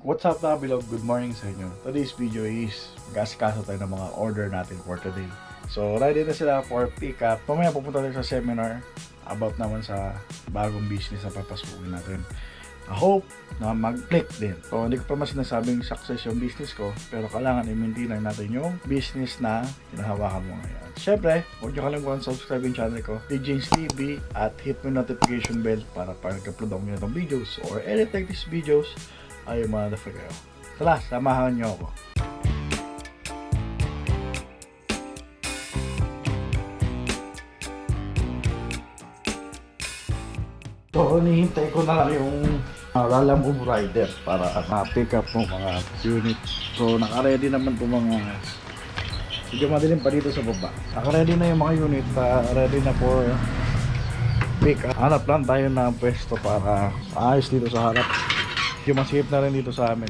What's up mga bilog? Good morning sa inyo. Today's video is mag-asikaso tayo ng mga order natin for today. So ready na sila for pick up. Pamaya pupunta tayo sa seminar about naman sa bagong business na papasukin natin. I hope na mag-click din. So hindi ko pa mas sinasabing success yung business ko, pero kailangan i-maintain lang natin yung business na hinahawakan mo ngayon. Siyempre, huwag nyo kalimutan subscribe yung channel ko, DJs TV, at hit mo notification bell para pag nag-upload ako ng videos or edit like these videos ay ma-notify kayo. Tara, samahan nyo ako. So, hinihintay ko na lang yung Lalamove Rider para ma-pick up mo mga unit. So, naka-ready naman po mga medyo madilim pa dito sa baba. Naka-ready na yung mga unit, ready na for pick up. Hanap lang tayo ng pwesto para ayos dito sa harap. Yung masikip na rin dito sa amin.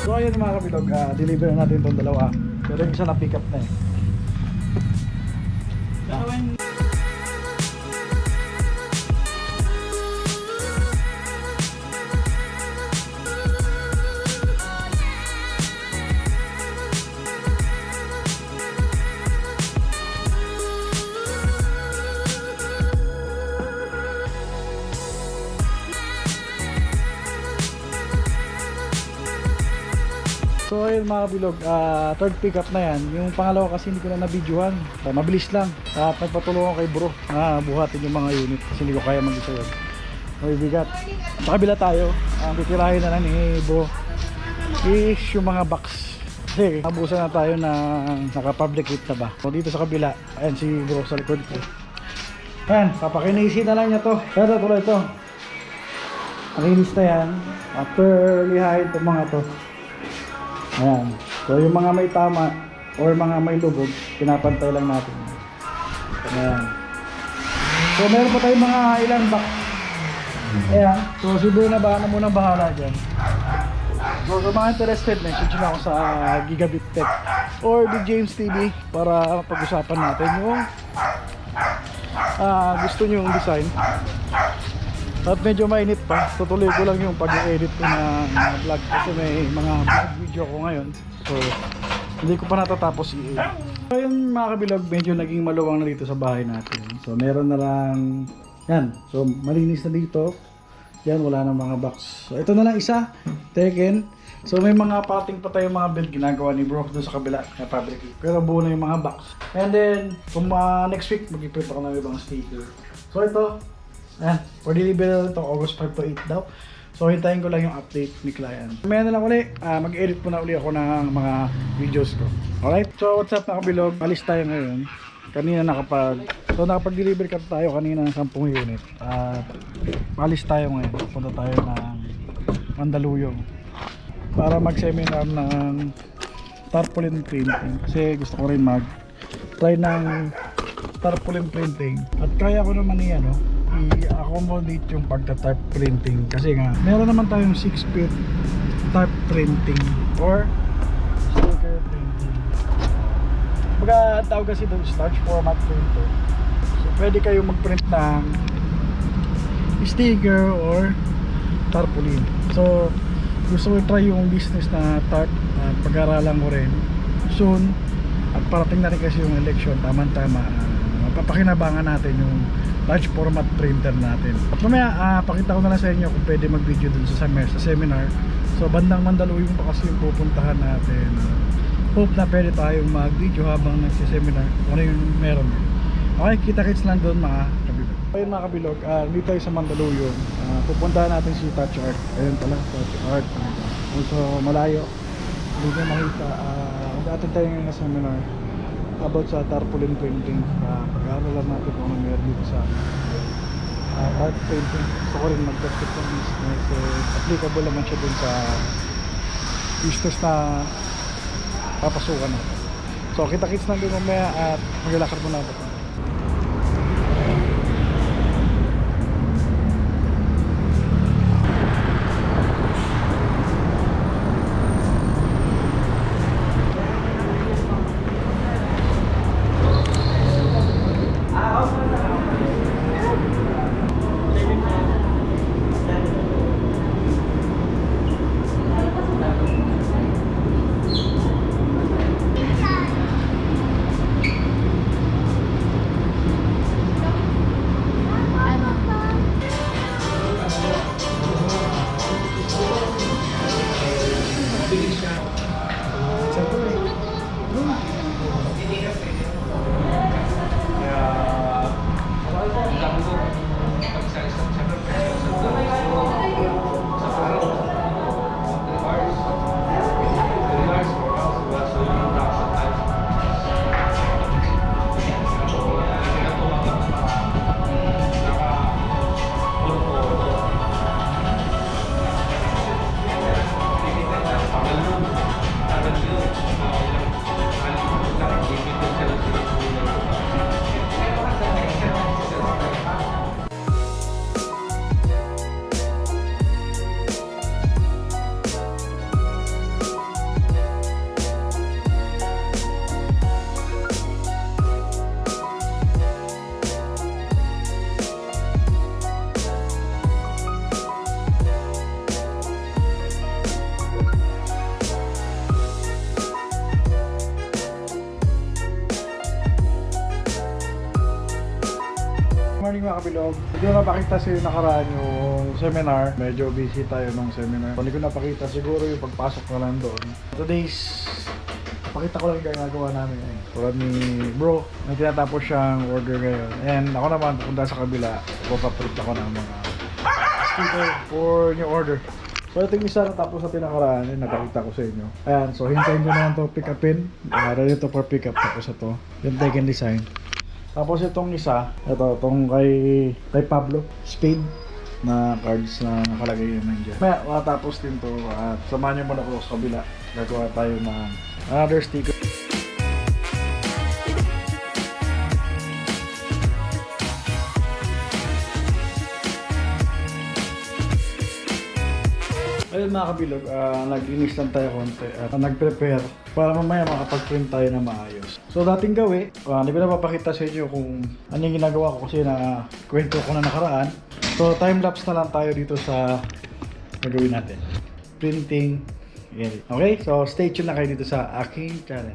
So ayun mga kabilog, deliver na natin itong dalawa. Pero yung isa na pick up na eh. So ayun mga kabilog, third pickup na yan. Yung pangalawa kasi hindi ko na nabidyohan. Mabilis lang. At nagpatulungan kay bro na buhatin yung mga unit kasi hindi ko kaya mag-isa yun. May bigat. Sa kabila tayo, ang titirahin na lang ni bro is yung mga box. Kasi nabusan na tayo na naka-publicate na ba. So dito sa kabila, ayan si bro sa likod ko. Ayan, papakinisin na lang niya to. Pero tuloy ito. Nakinis na yan. After lihain itong mga to. Ayan. So yung mga may tama or mga may lubog, pinapantay lang natin. Ayan. So meron pa tayong mga ilang box. Ayan. So si Bro na muna bahala dyan. So sa mga interested, message na ako sa Gigabit Tech or The James TV para pag-usapan natin yung gusto nyo yung design. At medyo mainit pa, tutuloy ko lang yung pag-edit ko na vlog kasi may mga video ko ngayon. So, hindi ko pa natatapos i-edit. So, yung mga kabilog, medyo naging maluwang na dito sa bahay natin. So, meron na lang, yan. So, malinis na dito. Yan, wala na mga box. So, ito na lang isa, Tekken. So, may mga pating pa tayong mga build ginagawa ni bro doon sa kabila na fabric. Pero buo na yung mga box. And then, kung next week, mag-print ako ng ibang sticker. So, ito. Ayan, for delivery na ito, August 5 to 8 daw. So, hintayin ko lang yung update ni client. Mamaya na lang ulit, mag-edit po na ulit ako ng mga videos ko. Alright? So, what's up mga kabilog? Alis tayo ngayon. Kanina nakapag-deliver ka tayo kanina ng 10 unit. Alis tayo ngayon. Punta tayo ng Mandaluyong para mag-seminar ng tarpaulin printing. Kasi gusto ko rin mag-try ng tarpaulin printing. At kaya ko naman i-accommodate yung pagta-type printing kasi nga meron naman tayong 6 feet type printing or sticker printing. Baga tawag kasi doon large format printer. So pwede kayo mag-print ng sticker or tarpaulin. So gusto ko try yung business na tarp, pag-aralan ko rin soon at parating na rin kasi yung election, tamang-tama mapapakinabangan natin yung large format printer natin. At mamaya pakita ko na lang sa inyo kung pwede mag-video dun sa seminar. So bandang Mandaluyong pa kasi yung pupuntahan natin. Hope na pwede tayong mag-video habang nagsiseminar kung ano yung meron. Okay, kita-kits lang doon mga kabilog. Ayun mga kabilog, dito tayo sa Mandaluyong. Pupuntahan natin si Touch Art. Ayun pala, Touch Art. Also malayo. Hindi na makita. Mag-attend tayo ngayon sa seminar about sa tarpaulin printing. Pag-aaralan natin kung ano meron dito sa art painting. Gusto ko rin mag-practice ng business. Applicable naman siya dun sa business na papasukan natin. So kita-kits lang din mamaya at maglalakad muna ako. Morning mga kabilog. Hindi ko napakita sa nakaraan yung seminar. Medyo busy tayo nung seminar. Hindi ko napakita siguro yung pagpasok na lang doon. Today's pakita ko lang yung ginagawa namin. Tulad ni bro, may tinatapos siyang order ngayon. And ako naman pupunta sa kabila. Papaprint ako ng mga sticker for new order. So ito yung isa na tapos sa tinakaraan, napakita ko sa inyo. Ayan, so hintayin ko naman ito pick upin. Ready to for pick up. Tapos ito, yung take and design. Tapos itong isa, itong kay Pablo, Spade na cards na nakalagay yun nandiyan. Maya, matapos din to at samahan niyo muna ako sa kabila. Gagawa tayo ng another sticker. Ayun mga kabilog, nag-inis lang tayo konti at nag-prepare para mamaya makapag-print tayo na maayos. So dating gawi, hindi ko na papakita sa inyo kung ano yung ginagawa ko kasi na kwento ko na nakaraan. So time-lapse na lang tayo dito sa gagawin natin. Printing, edit. Okay, so stay tuned na kayo dito sa aking channel.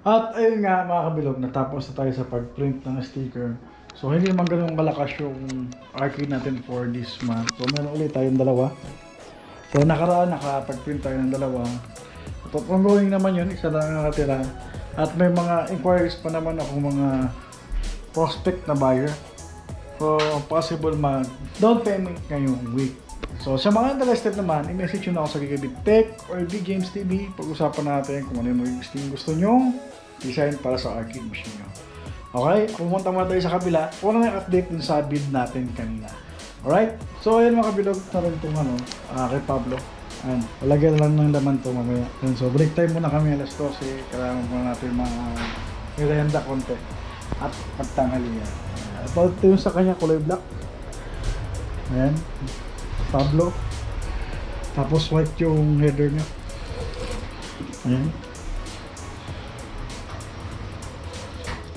At ayun nga mga kabilog, natapos na tayo sa pag-print ng sticker. So hindi naman ganun kalakas yung arcade natin for this month. So meron ulit tayong dalawa. So nakaraan nakapag-print tayo ng dalawa. At ongoing naman yun, isa lang ang nakatira. At may mga inquiries pa naman ako mga prospect na buyer. So possible mag down payment ngayong week. So sa mga interested naman, i-message nyo na ako sa Gigabit Tech or Big Games TV. Pag-usapan natin kung ano yung gusto nyong design para sa arcade machine nyo. Okay, pumunta muna tayo sa kabila. Una na update dun sa build natin kanina. Alright, so ayun mga kabilog na rin itong kay Pablo. Ayan, palagyan lang ng laman to mamaya. Ayan, so break time muna kami alas 12. Kailangan muna natin mga merienda konti at pagtanghalian. Ito yung sa kanya kulay black. Ayan, Pablo. Tapos white yung header niya. Ayan.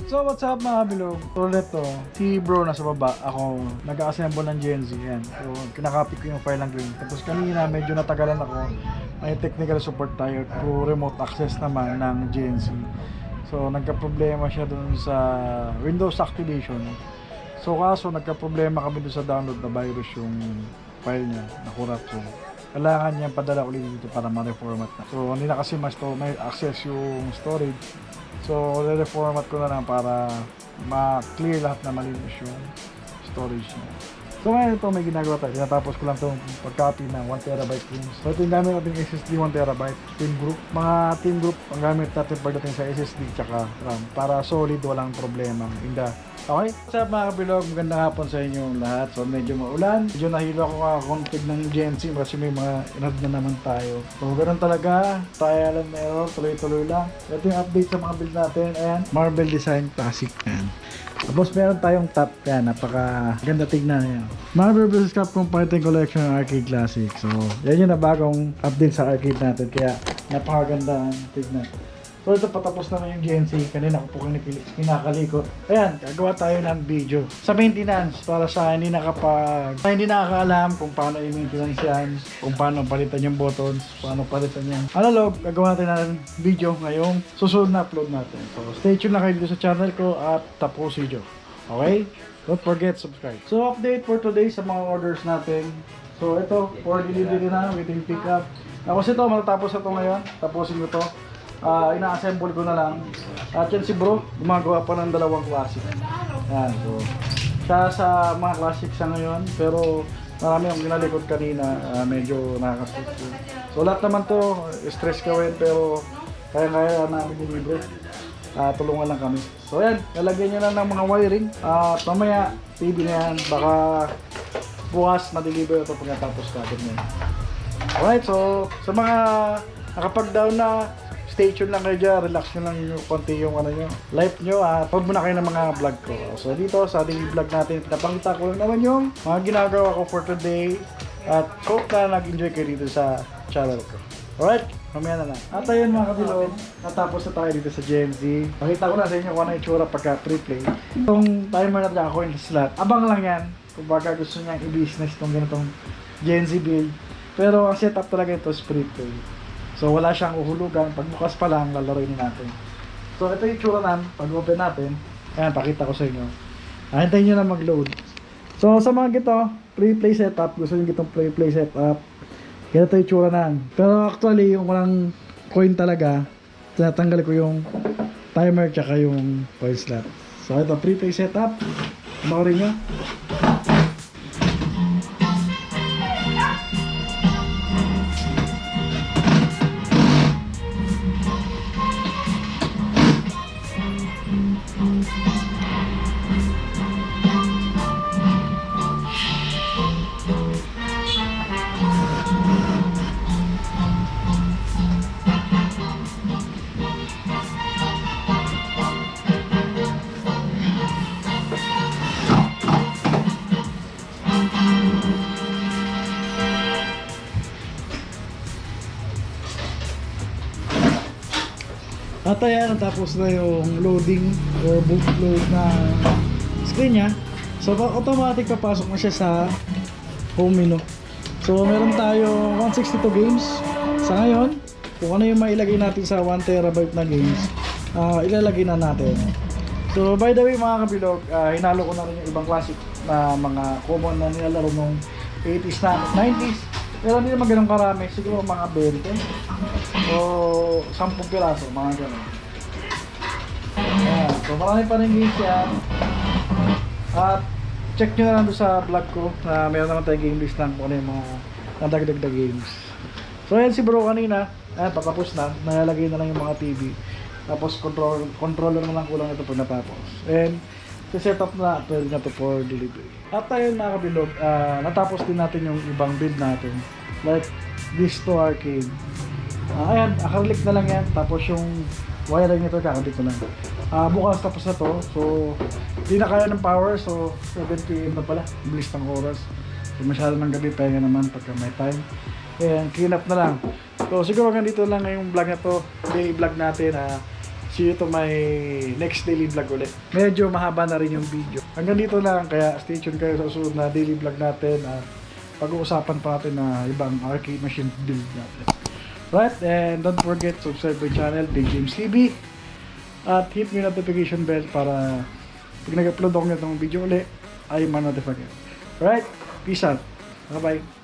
So what's up mga bilog? Ulit to, si bro nasa baba, ako nag-assemble ng GNZ yan. So kinakopy ko yung file ng green. Tapos kanina medyo natagalan ako, may technical support tayo through remote access naman ng GNZ. So nagka-problema siya dun sa Windows activation. So kaso nagka-problema kami dun sa download na virus yung file niya, nakurat. So kailangan niya padala ulit dito para ma-reformat na. So hindi na kasi may access yung storage. So, re-reformat ko na lang para ma-clear lahat na malinis yung storage niya. So, ngayon ito may ginagawa tayo. Tinatapos ko lang itong pag-copy ng 1TB games. So, ito yung gamit natin SSD 1TB team group. Mga team group ang gamit natin pagdating sa SSD tsaka RAM para solid, walang problema. Inda. Okay? Sa mga kabilog, magandang hapon sa inyo lahat. So, medyo maulan. Medyo nahilo ako kakakonfig ng GNC kasi may mga inad na naman tayo. So, ganun talaga. Trial and error. Tuloy-tuloy lang. Ito yung update sa mga build natin. Ayan. Marble Design Classic. Ayan. Tapos meron tayong top. Ayan. Napaka ganda tignan. Ayan. Marble vs. Capcom Fighting Collection Arcade Classic. So, yan yung na bagong update sa arcade natin. Kaya, napakaganda tignan. So ito patapos naman yung GNC, kanina ko po kinakalikot. Ayan, gagawa tayo ng video sa maintenance para sa hindi hindi nakakaalam kung paano i-maintenance yan, kung paano palitan yung buttons, paano palitan yung analog. Gagawa natin ng video ngayong susunod na upload natin. So stay tuned lang kayo dito sa channel ko at tapos video. Okay? Don't forget subscribe. So update for today sa mga orders natin. So ito, for delivery na, waiting pick up. Tapos ito, matatapos na ito ngayon. Tapusin ko to. Ina-assemble ko na lang. At yan si bro, gumagawa pa ng dalawang classic. Yan, so siya sa mga classic sa ngayon, pero marami akong ginalikod kanina, medyo nakaka-stress. So lahat naman to, stress gawin, pero kaya namin deliver. Tulungan lang kami. So yan, lalagyan nyo lang ng mga wiring. Mamaya, TV na yan, baka bukas ma-deliver ito pagkatapos natin yan. Alright, so sa mga nakapag-down na, stay tuned lang kayo dyan, relax nyo lang yung konti yung life nyo at huwag muna kayo ng mga vlog ko. So dito sa ating vlog natin, pinapakita ko lang naman yung mga ginagawa ko for today at hope na nag-enjoy kayo dito sa channel ko. Alright, mamaya na lang. At ayun mga kabilog, natapos na tayo dito sa GNZ. Pakita ko na sa inyo kung ano yung tsura pagka pre-play. Itong timer na dyan, coin slot, abang lang yan kung baka gusto niyang i-business itong ganitong GNZ build. Pero ang setup talaga ito is pre-play. So wala siyang uhulugan, pagbukas pa lang lalaroin natin. So ito yung tsura naman, pag open natin, ayan, pakita ko sa inyo. Hintayin nyo na mag-load. So sa mga gito, pre-play setup, gusto nyo gitong pre-play setup, ganito yung tsura naman. Pero actually, yung walang coin talaga, tinatanggal ko yung timer tsaka yung coin slot. So ito, pre-play setup, panoorin nyo. At ayan, tapos na yung loading or boot load na screen niya. So automatic papasok na siya sa home menu. So meron tayo 162 games sa ngayon. Kung ano yung mailagay natin sa 1TB na games, ilalagay na natin. So by the way mga kabilog, hinalo ko na rin yung ibang classic na mga common na nilalaro nung 80s na 90s. Pero hindi naman ganun karami, siguro mga 20 o 10 piraso, mga ganun. Ayan, so marami pa rin games yan. At check nyo na lang doon sa vlog ko na meron naman tayong game list lang kung ano yung mga nadagdag na games. So ayan si bro kanina, ayan patapos na, nalalagay na lang yung mga TV. Tapos controller na lang kulang ito pag natapos. And set up na, pwede na to for delivery. At ayun mga kabilog, natapos din natin yung ibang build natin. Like this to arcade. Ayan, acrylic na lang yan. Tapos yung wiring nito, kakabit ko lang. Bukas tapos na to. So, hindi na kaya ng power. So, 7 PM na pala. Bilis ng oras. So, masyado ng gabi, pahinga naman pagka may time. Ayan, clean up na lang. So, siguro ganito lang ngayong vlog na to. Daily vlog natin. See you to my next daily vlog ulit. Medyo mahaba na rin yung video. Hanggang dito lang, kaya stay tuned kayo sa susunod na daily vlog natin. Pag-uusapan pa natin na ibang arcade machine build natin. Right, and don't forget to subscribe my channel, Big James TV. At hit mo yung notification bell para pag nag-upload ako ng video ulit, ay ma-notify kayo. Right, peace out. Bye-bye.